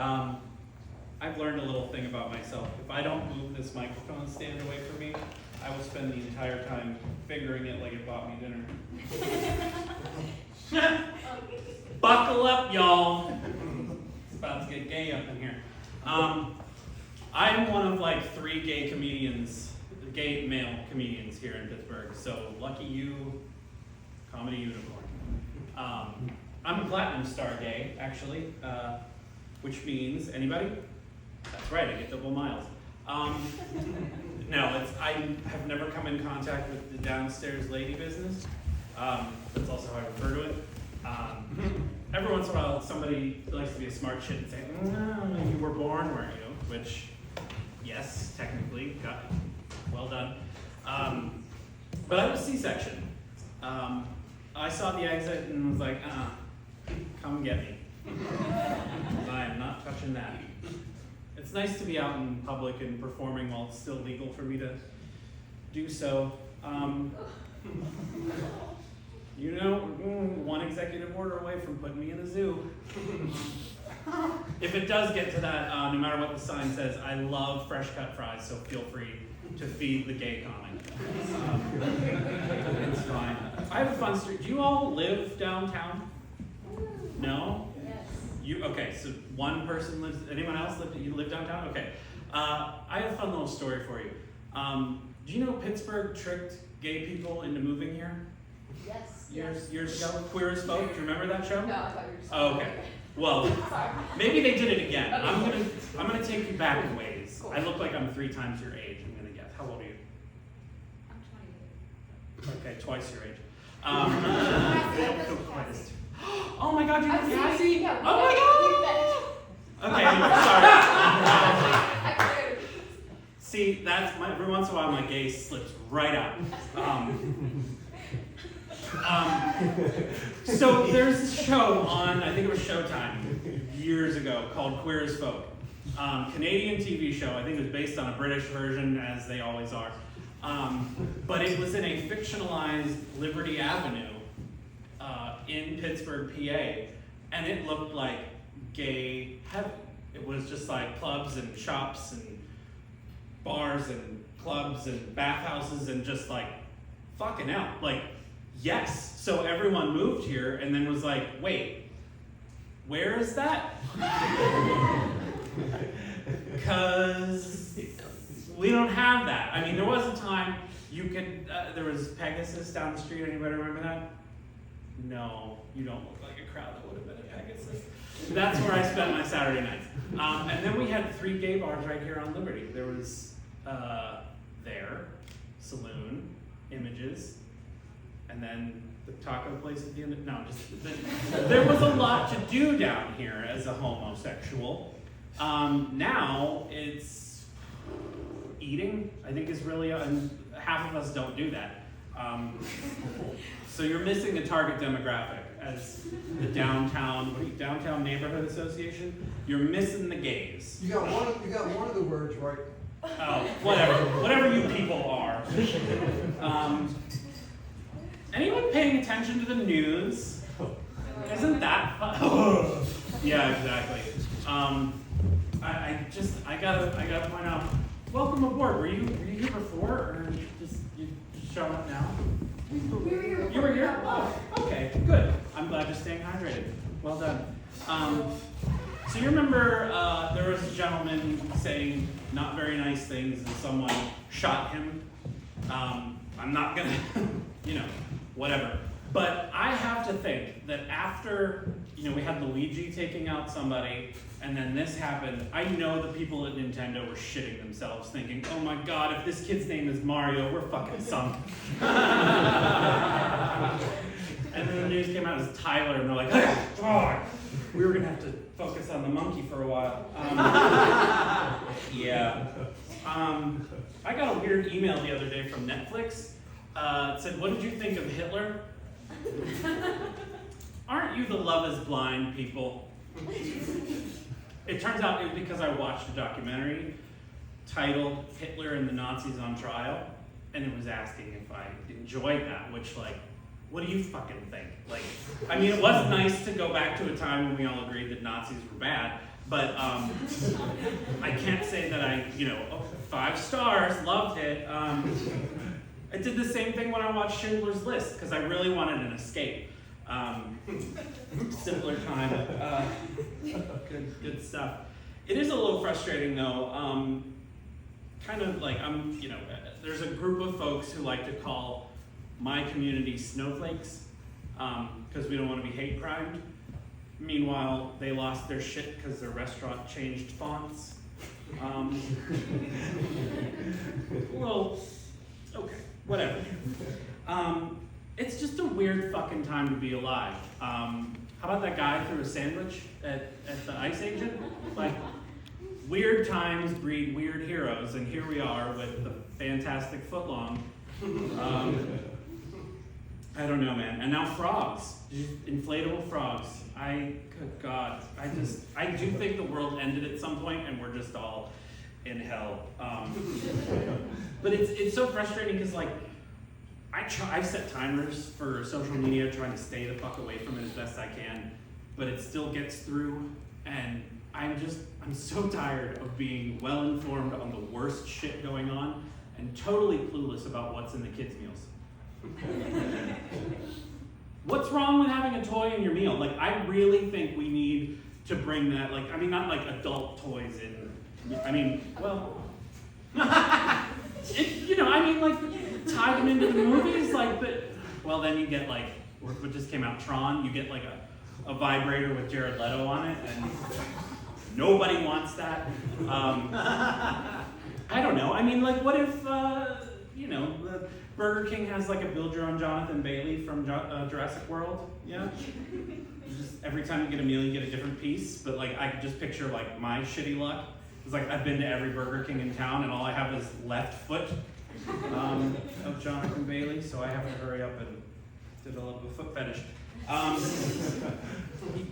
I've learned a little thing about myself. If I don't move this microphone stand away from me, I will spend the entire time fingering it like it bought me dinner. Buckle up, y'all. It's about to get gay up in here. I'm one of like 3 gay comedians, gay male comedians here in Pittsburgh. So lucky you, comedy unicorn. I'm a platinum star gay, actually, which means, anybody? That's right, I get double miles. No, I have never come in contact with the downstairs lady business. That's also how I refer to it. Every once in a while, somebody likes to be a smart shit and say, you were born, weren't you? Which, yes, technically, well done. But I was C-section. I saw the exit and was like, come get me. I am not touching that. It's nice to be out in public and performing while it's still legal for me to do so. You know, one executive order away from putting me in a zoo. If it does get to that, no matter what the sign says, I love fresh cut fries, so feel free to feed the gay comic. It's fine. I have a fun story. Do you all live downtown? No? Yes. Okay, so one person lives, anyone else you live downtown? Okay. I have a fun little story for you. Do you know Pittsburgh tricked gay people into moving here? Yes. Years ago? Queer as Folk, do you remember that show? No, I thought you were just okay. Well, maybe they did it again. Okay. I'm gonna take you back a ways. Cool. I look like I'm 3 times your age, I'm gonna guess. How old are you? I'm 28. Okay, twice your age. They don't feel quite as oh my god, you know Cassie? Yeah, oh my god! Okay, anyway, sorry. See, that's every once in a while my gaze slips right out. So there's this show on, I think it was Showtime, years ago, called Queer as Folk. Canadian TV show, I think it was based on a British version, as they always are. But it was in a fictionalized Liberty Avenue in Pittsburgh, PA, and it looked like gay heaven. It was just like clubs and shops and bars and clubs and bathhouses and just like, fucking hell, like, yes. So everyone moved here and then was like, wait, where is that? Because we don't have that. I mean, there was a time you could, there was Pegasus down the street. Anybody remember that? No, you don't look like a crowd that would have been at Pegasus. That's where I spent my Saturday nights. And then we had 3 gay bars right here on Liberty. There was There, Saloon, Images, and then the taco place at the end of, no, just, there was a lot to do down here as a homosexual. Now it's eating, I think is really, and half of us don't do that. So you're missing the target demographic as the downtown neighborhood association. You're missing the gays. You got one of the words right. Oh, whatever you people are. Anyone paying attention to the news? Isn't that fun? Yeah, exactly. I gotta point out. Welcome aboard. Were you here before, or you just showing up now? You were here? Oh, okay, good. I'm glad you're staying hydrated. Well done. So you remember there was a gentleman saying not very nice things and someone shot him. I'm not gonna, whatever. But I have to think that after, we had Luigi taking out somebody and then this happened, I know the people at Nintendo were shitting themselves thinking, oh my god, if this kid's name is Mario, we're fucking sunk. And then the news came out as Tyler and they're like, oh, we were gonna have to focus on the monkey for a while. Yeah. I got a weird email the other day from Netflix. It said, what did you think of Hitler? Aren't you the Love is Blind people? It turns out it was because I watched a documentary titled Hitler and the Nazis on Trial, and it was asking if I enjoyed that, which, what do you fucking think? It was nice to go back to a time when we all agreed that Nazis were bad, But I can't say that I, 5 stars, loved it. I did the same thing when I watched Schindler's List, because I really wanted an escape. Simpler time. Good stuff. It is a little frustrating though. Kind of like there's a group of folks who like to call my community snowflakes, because we don't want to be hate crimed. Meanwhile, they lost their shit because their restaurant changed fonts. Well, okay, whatever. It's just a weird fucking time to be alive. How about that guy threw a sandwich at the ICE agent? Like, weird times breed weird heroes, and here we are with the fantastic footlong. I don't know, man. And now frogs, inflatable frogs. Good God, I do think the world ended at some point, and we're just all in hell. But it's so frustrating because like I've set timers for social media, trying to stay the fuck away from it as best I can, but it still gets through, and I'm so tired of being well informed on the worst shit going on and totally clueless about what's in the kids' meals. What's wrong with having a toy in your meal? Like, I really think we need to bring that, like, I mean, not like adult toys in, I mean, well, tie them into the movies, like, but, well, then you get like, what just came out, Tron, you get like a vibrator with Jared Leto on it, and nobody wants that. I don't know, I mean, like, what if, Burger King has like a build your own Jonathan Bailey from Jurassic World, yeah? Just every time you get a meal, you get a different piece, but like, I could just picture like my shitty luck. It's like, I've been to every Burger King in town, and all I have is left foot of Jonathan Bailey, so I have to hurry up and develop a foot fetish.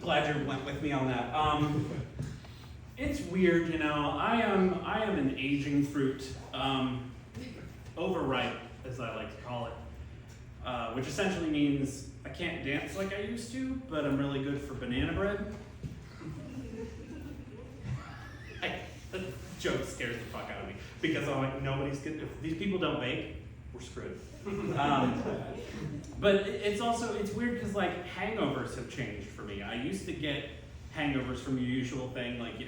Glad you went with me on that. It's weird, I am an aging fruit, overripe, as I like to call it, which essentially means I can't dance like I used to, but I'm really good for banana bread. The joke scares the fuck out of me, because I'm like, nobody's good. If these people don't bake, we're screwed. But it's weird because like hangovers have changed for me. I used to get hangovers from your usual thing, like,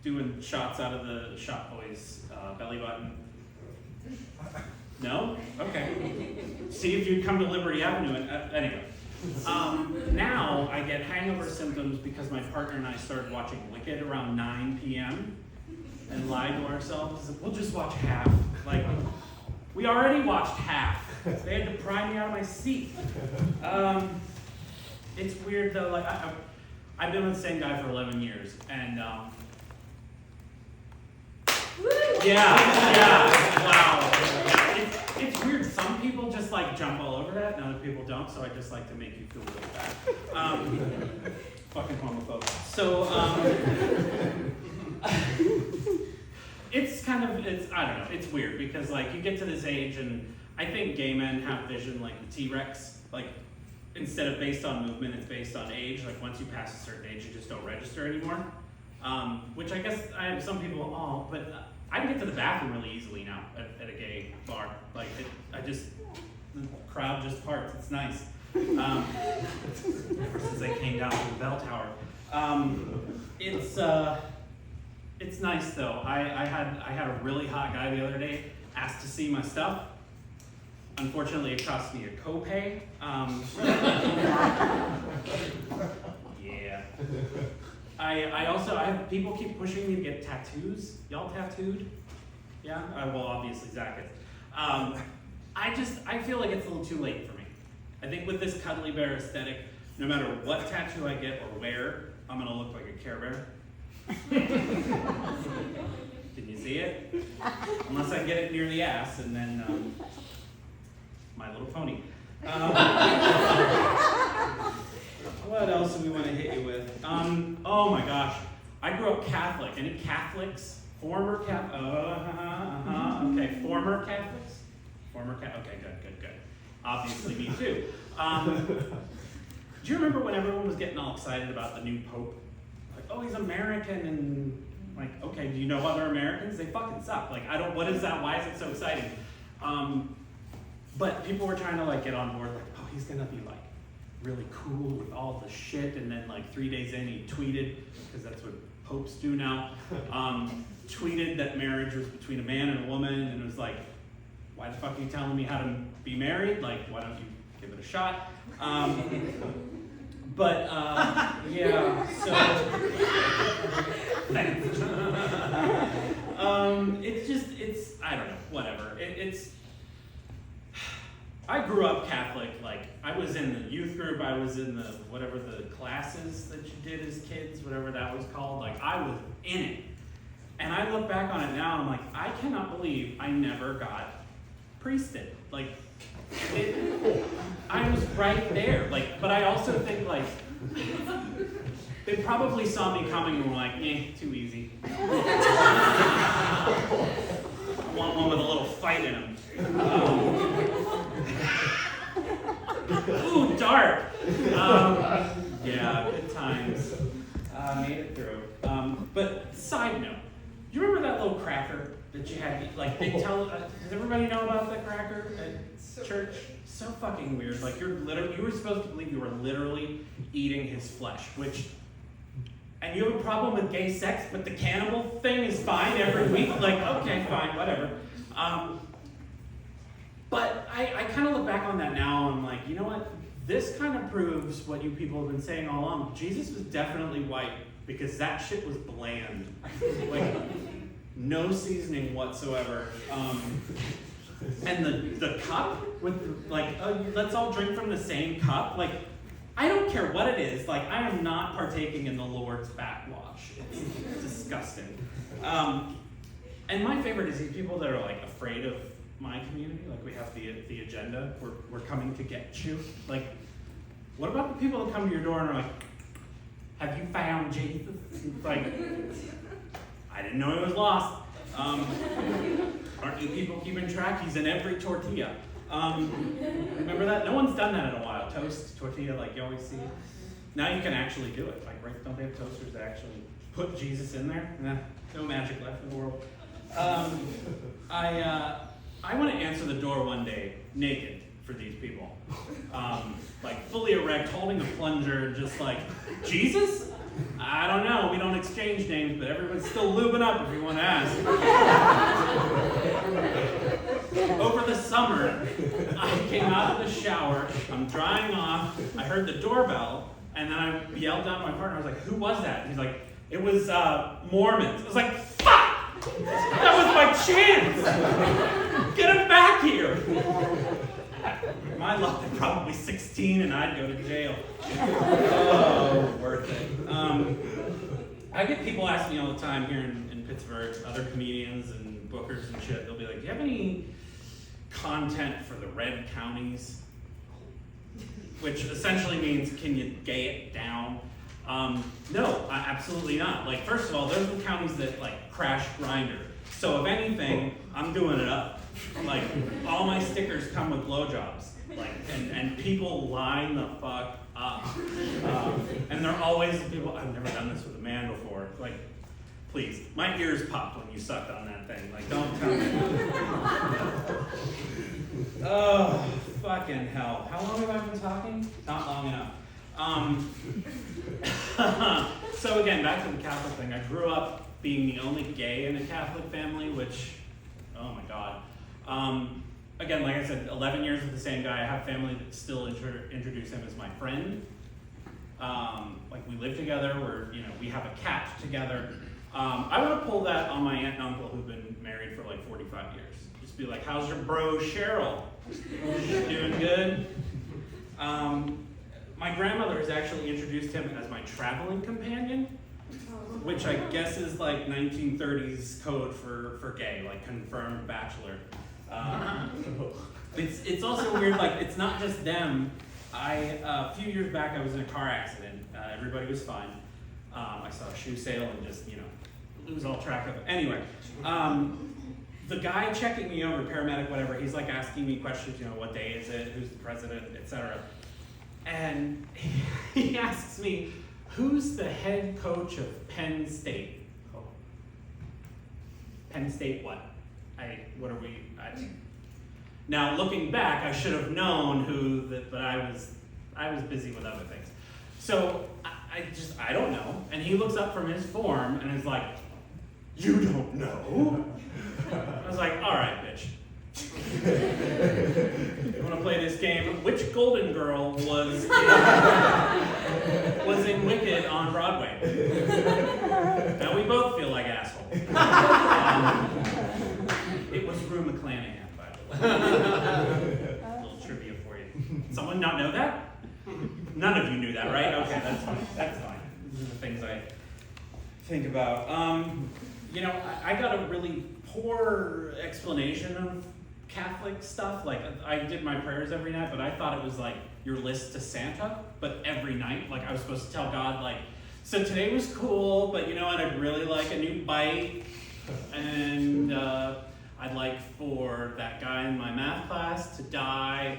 doing shots out of the Shot Boys belly button. No? Okay. See if you come to Liberty Avenue. Anyway. Now I get hangover symptoms because my partner and I started watching Wicked around 9 p.m. and lied to ourselves. We'll just watch half. Like, we already watched half. They had to pry me out of my seat. It's weird though. Like, I've been with the same guy for 11 years, and yeah, wow. It's weird. Some people just like jump all over that, and other people don't. So I just like to make you feel really bad. Fucking homophobe. So I don't know. It's weird because like you get to this age, and I think gay men have vision like the T-Rex. Like, instead of based on movement, it's based on age. Like, once you pass a certain age, you just don't register anymore. Which I guess some people, but I can get to the bathroom really easily now at a gay bar. Like, the crowd just parts. It's nice. Ever since I came down from the bell tower. It's nice though. I had a really hot guy the other day ask to see my stuff. Unfortunately, it cost me a copay. Yeah. I have people keep pushing me to get tattoos. Y'all tattooed? Yeah? Well, obviously Zach is. I feel like it's a little too late for me. I think with this cuddly bear aesthetic, no matter what tattoo I get or wear, I'm gonna look like a Care Bear. Can you see it? Unless I get it near the ass, and then My Little Pony. What else do we want to hit you with? Oh my gosh, I grew up Catholic. Any Catholics? Former Catholics? Okay, former Catholics? Okay, good. Obviously me too. Do you remember when everyone was getting all excited about the new Pope? Like, oh, he's American, and like, okay, do you know other Americans? They fucking suck. Like, what is that? Why is it so exciting? But people were trying to like get on board, like, oh, he's gonna be like really cool with all the shit, and then like 3 days in he tweeted, because that's what popes do now, tweeted that marriage was between a man and a woman, and it was like, why the fuck are you telling me how to be married? Like, why don't you give it a shot? Yeah, so it's I don't know, whatever. I grew up Catholic. Like, I was in the youth group, I was in the whatever the classes that you did as kids, whatever that was called. Like, I was in it. And I look back on it now and I'm like, I cannot believe I never got priested. Like, I was right there. Like, but I also think like they probably saw me coming and were like, too easy. I want one with a little fight in him. Ooh, dark. Yeah, good times. Made it through. But side note, do you remember that little cracker that you had? Like, they tell. Does everybody know about that cracker at church? So fucking weird. Like, you were supposed to believe you were literally eating his flesh, and you have a problem with gay sex, but the cannibal thing is fine every week. Like, okay, fine, whatever. But I kind of look back on that now and I'm like, you know what? This kind of proves what you people have been saying all along. Jesus was definitely white because that shit was bland. Like, no seasoning whatsoever. And the cup with like, let's all drink from the same cup. Like, I don't care what it is. Like, I am not partaking in the Lord's backwash. It's disgusting. And my favorite is these people that are like afraid of my community. Like, we have the agenda. We're coming to get you. Like, what about the people that come to your door and are like, have you found Jesus? It's like, I didn't know he was lost. Aren't you people keeping track? He's in every tortilla. Remember that? No one's done that in a while. Toast, tortilla, like you always see. Now you can actually do it. Like, right? Don't they have toasters that actually put Jesus in there? Nah, no magic left in the world. I want to answer the door one day naked for these people. Like, fully erect, holding a plunger, just like, Jesus? I don't know. We don't exchange names, but everyone's still lubing up if you want to ask. Over the summer, I came out of the shower, I'm drying off, I heard the doorbell, and then I yelled down to my partner, I was like, who was that? And he's like, it was Mormons. I was like, fuck! That was my chance! Get him back here! My luck, they're probably 16 and I'd go to jail. Oh, worth it. I get people ask me all the time here in Pittsburgh, other comedians and bookers and shit, they'll be like, do you have any content for the red counties? Which essentially means, can you gay it down? No, absolutely not. Like, first of all, those are the counties that like crash Grindr. So if anything, I'm doing it up. Like, all my stickers come with blowjobs. Like, and people line the fuck up. And they're always people, I've never done this with a man before. Like, please, my ears popped when you sucked on that thing. Like, don't tell me. Oh, fucking hell. How long have I been talking? Not long enough. So again, back to the Catholic thing. I grew up being the only gay in a Catholic family, which, oh my God. Again, like I said, 11 years with the same guy. I have family that still introduce him as my friend. Like, we live together, we have a cat together. I want to pull that on my aunt and uncle who've been married for like 45 years. Just be like, how's your bro Cheryl? Doing good? My grandmother has actually introduced him as my traveling companion, which I guess is like 1930s code for gay, like confirmed bachelor. It's also weird, like, it's not just them. A few years back, I was in a car accident. Everybody was fine. I saw a shoe sale and just, lose all track of it. Anyway, the guy checking me over, paramedic, whatever, he's like asking me questions, what day is it, who's the president, etc. And he asks me, who's the head coach of Penn State? Oh. Penn State what? Now looking back, I should have known but I was busy with other things. So I don't know. And he looks up from his form and is like, you don't know? I was like, all right, bitch. You want to play this game? Which Golden Girl was in Wicked on Broadway? Now we both feel like assholes. It was Rue McClanahan, by the way. A little trivia for you. Someone not know that? None of you knew that, right? Okay, that's fine. That's fine. These are the things I think about. I got a really poor explanation of Catholic stuff. Like, I did my prayers every night, but I thought it was like your list to Santa, but every night. Like, I was supposed to tell God, like, so today was cool, but you know what, I'd really like a new bike, and I'd like for that guy in my math class to die,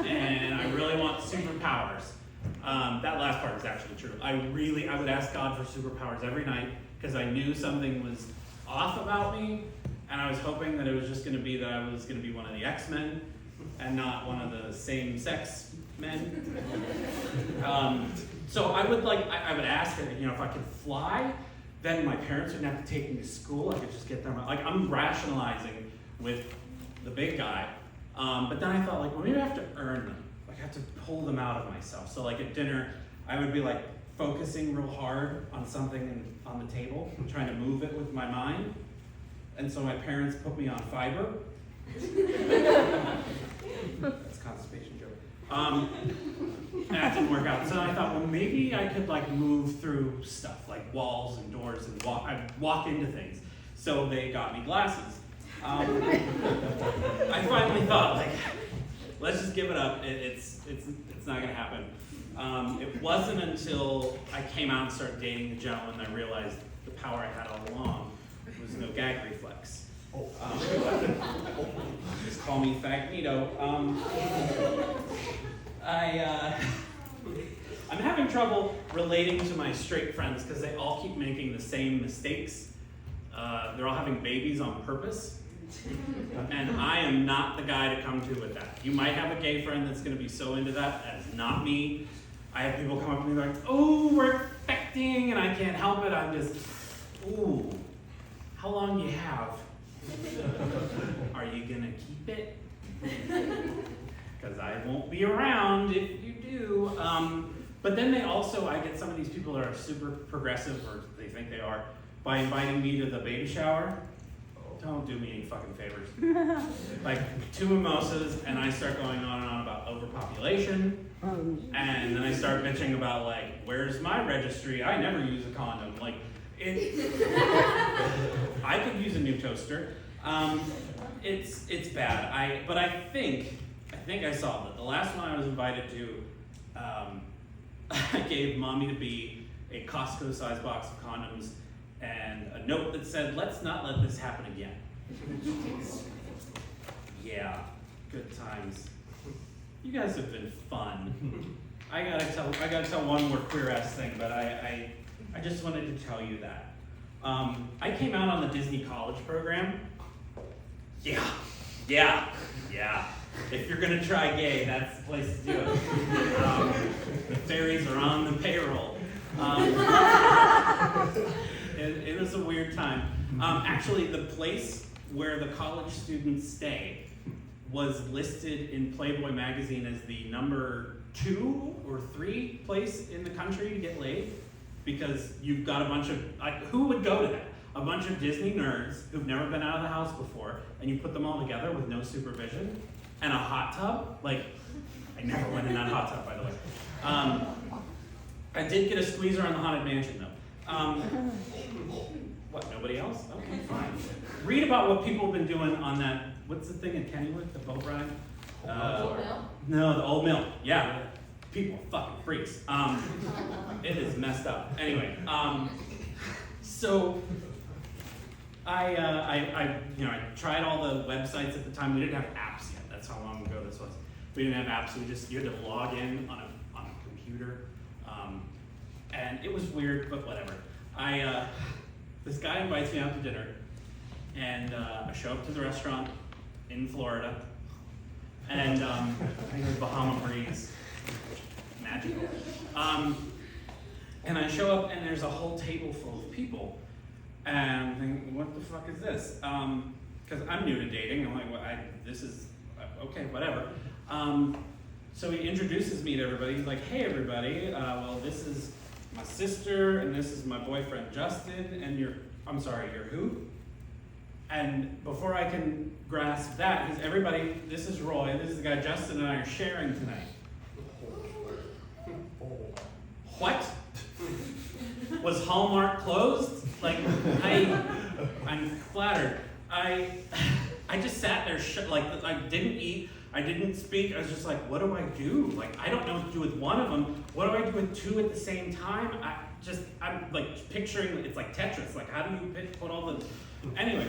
and I really want superpowers. That last part is actually true. I would ask God for superpowers every night, because I knew something was off about me, and I was hoping that it was just going to be that I was going to be one of the X-Men and not one of the same-sex men. So I would ask that, if I could fly, then my parents wouldn't have to take me to school. I could just get them. Like, I'm rationalizing with the big guy, but then I thought, like, well, maybe I have to earn them. Like, I have to pull them out of myself. So, like, at dinner, I would be like focusing real hard on something on the table, trying to move it with my mind. And so my parents put me on fiber. That's a constipation joke. And that didn't work out. So I thought, well, maybe I could like move through stuff like walls and doors and walk into things. So they got me glasses. I finally thought, like, let's just give it up. It's not gonna happen. It wasn't until I came out and started dating the gentleman that I realized the power I had all along was no gag reflex. Just call me Fagnito. I'm having trouble relating to my straight friends because they all keep making the same mistakes. They're all having babies on purpose. And I am not the guy to come to with that. You might have a gay friend that's going to be so into that. That is not me. I have people come up to me like, oh, we're expecting, and I can't help it. I'm just, ooh, how long do you have? Are you going to keep it? Because I won't be around if you do. But then I get some of these people that are super progressive, or they think they are, by inviting me to the baby shower. Don't do me any fucking favors. Like 2 mimosas, and I start going on and on about overpopulation. And then I start bitching about, like, where's my registry? I never use a condom. Like, I could use a new toaster. It's bad. But I think I solved it. The last one I was invited to, I gave mommy to be a Costco-sized box of condoms and a note that said, let's not let this happen again. Yeah, good times. You guys have been fun. I gotta tell one more queer-ass thing, but I just wanted to tell you that. I came out on the Disney College program. Yeah. If you're gonna try gay, that's the place to do it. The fairies are on the payroll. It was a weird time. Actually, the place where the college students stay was listed in Playboy magazine as the number 2 or 3 place in the country to get laid, because you've got a bunch of, who would go to that? A bunch of Disney nerds who've never been out of the house before, and you put them all together with no supervision, and a hot tub. Like, I never went in that hot tub, by the way. I did get a squeezer on the Haunted Mansion, though. What, nobody else? Okay, fine. Read about what people have been doing on that, what's the thing in Kennywood, the boat ride? Old Mill? No, the Old Mill, yeah. People are fucking freaks. It is messed up. Anyway, so I tried all the websites at the time. We didn't have apps yet. That's how long ago this was. We didn't have apps. You had to log in on a computer. And it was weird, but whatever. This guy invites me out to dinner, and I show up to the restaurant in Florida, and I think it was Bahama Breeze, magical. And I show up, and there's a whole table full of people, and I'm thinking, what the fuck is this? Because I'm new to dating. I'm like, well, this is okay, whatever. So he introduces me to everybody. He's like, hey, everybody. Well, this is my sister, and this is my boyfriend, Justin, and you're who? And before I can grasp that, he's everybody, this is Roy, this is the guy Justin and I are sharing tonight. What? Was Hallmark closed? Like, I'm flattered. I just sat there, like, I didn't eat, I didn't speak, I was just like, what do I do? Like, I don't know what to do with one of them. What do I do with two at the same time? I'm like picturing, it's like Tetris, like how do you put all the, anyway.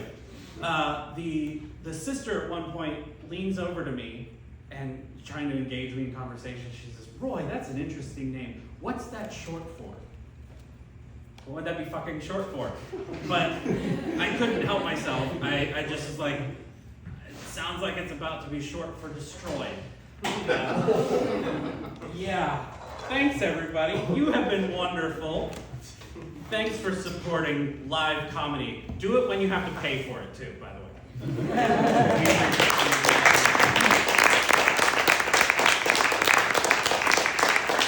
The sister at one point leans over to me and trying to engage me in conversation. She says, Roy, that's an interesting name. What's that short for? What would that be fucking short for? But I couldn't help myself. I just was like, it sounds like it's about to be short for destroyed. Yeah. Thanks, everybody. You have been wonderful. Thanks for supporting live comedy. Do it when you have to pay for it, too, by the way.